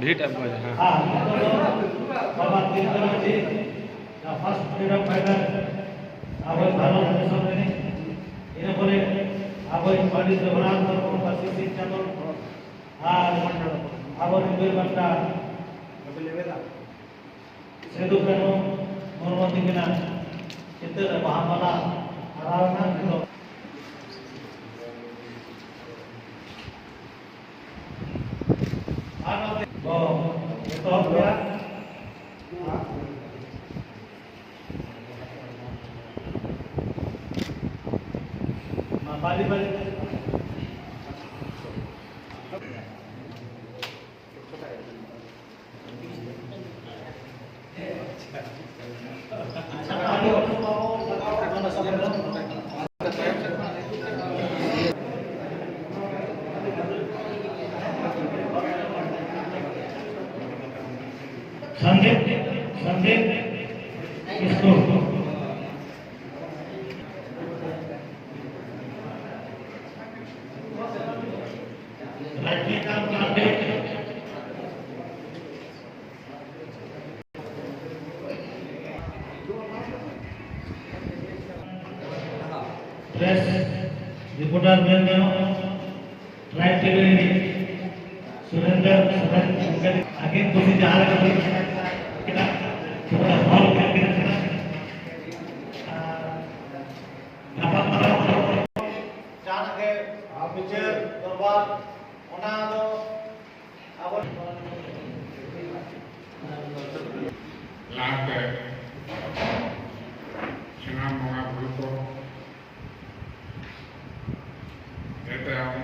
भी टाइप में बाबा तीर्थराज जी first freedom fighter आवाज भारत देश में इन पर आवाज पंडित रघुनाथ मुर्मू पसिसी चंद्र आवाज बिर बंटा सेदु कनो मुर्मू दिगना चित्र महामाला आराधना बाली बाली संदीप संदीप किसको प्रेस रिपोर्टर बहनों ट्राइब टीवी सुरेंद्र सदन आगे कुछ जा रहा है kita kita hal kita dapat jangan ke bicara berbuat ona do awal लाते चुनाव मौका भूलको देते हम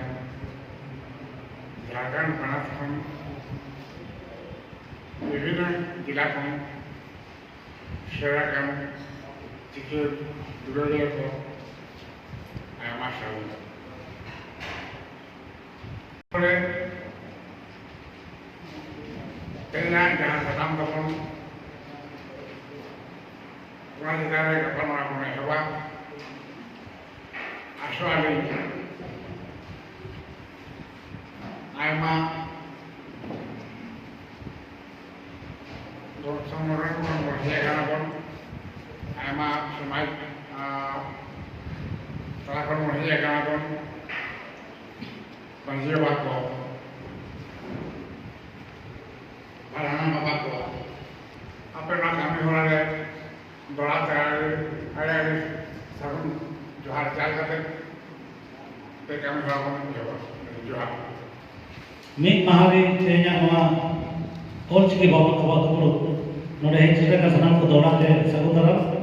झारखंड प्रांत हम विभिन्न जिला को सेवा काम चिकित्सा दुर्योगों को आयामा शामिल परे पहला जहाँ सदाम कपन वाजिदारे कपन वाला में हवा आश्वाली आयामा संगठन में बढ़िया गाना बन आयमा समाज कलाकार बढ़िया गाना बन पंजीय बात को बढ़ाना बात को अपने ना काम हो रहा है बड़ा तैयार अरे सब जोहार चाल करते पे काम हो रहा है जोहार मिक महावीर तेजा हुआ और चिकी बाबू को बात करो नोड़े एक जगह का सनाम को दौड़ाते सगुन तरफ